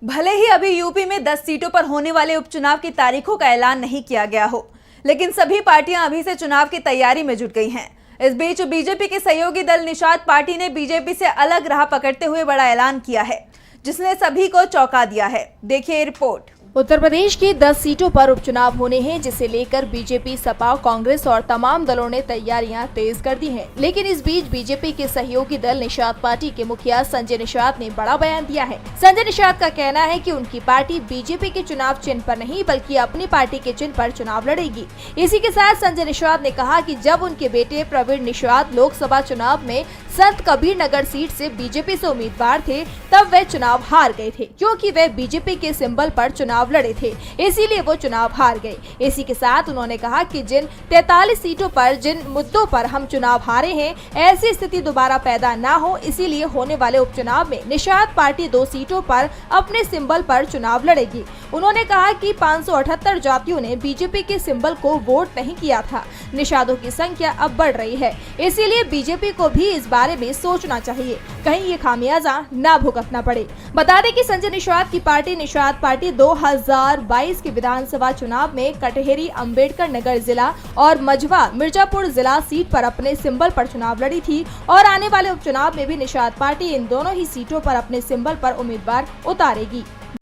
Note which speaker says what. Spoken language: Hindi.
Speaker 1: भले ही अभी यूपी में 10 सीटों पर होने वाले उपचुनाव की तारीखों का ऐलान नहीं किया गया हो, लेकिन सभी पार्टियां अभी से चुनाव की तैयारी में जुट गई हैं। इस बीच बीजेपी के सहयोगी दल निषाद पार्टी ने बीजेपी से अलग राह पकड़ते हुए बड़ा ऐलान किया है, जिसने सभी को चौंका दिया है। देखिए रिपोर्ट।
Speaker 2: उत्तर प्रदेश की 10 सीटों पर उपचुनाव होने हैं, जिसे लेकर बीजेपी, सपा, कांग्रेस और तमाम दलों ने तैयारियां तेज कर दी हैं। लेकिन इस बीच बीजेपी के सहयोगी दल निषाद पार्टी के मुखिया संजय निषाद ने बड़ा बयान दिया है। संजय निषाद का कहना है कि उनकी पार्टी बीजेपी के चुनाव चिन्ह पर नहीं बल्कि अपनी पार्टी के चिन्ह पर चुनाव लड़ेगी। इसी के साथ संजय निषाद ने कहा कि जब उनके बेटे प्रवीण निषाद लोकसभा चुनाव में संत कबीर नगर सीट से बीजेपी से उम्मीदवार थे, तब वे चुनाव हार गए थे, क्योंकि वे बीजेपी के सिंबल पर चुनाव लड़े थे, इसीलिए वो चुनाव हार गए। इसी के साथ उन्होंने कहा कि जिन 43 सीटों पर जिन मुद्दों पर हम चुनाव हारे हैं, ऐसी स्थिति दोबारा पैदा ना हो, इसीलिए होने वाले उपचुनाव में निषाद पार्टी 2 सीटों पर अपने सिंबल पर चुनाव लड़ेगी। उन्होंने कहा कि 578 जातियों ने बीजेपी के सिंबल को वोट नहीं किया था। निषादों की संख्या अब बढ़ रही है, इसीलिए बीजेपी को भी इस बारे में सोचना चाहिए, कहीं ये खामियाजा ना भुगतना पड़े। बता दें कि संजय निषाद की पार्टी निषाद पार्टी 2022 के विधानसभा चुनाव में कटहेरी, अंबेडकर नगर जिला और मझवा, मिर्जापुर जिला सीट पर अपने सिंबल पर चुनाव लड़ी थी और आने वाले उपचुनाव में भी निषाद पार्टी इन दोनों ही सीटों पर अपने सिंबल पर उम्मीदवार उतारेगी।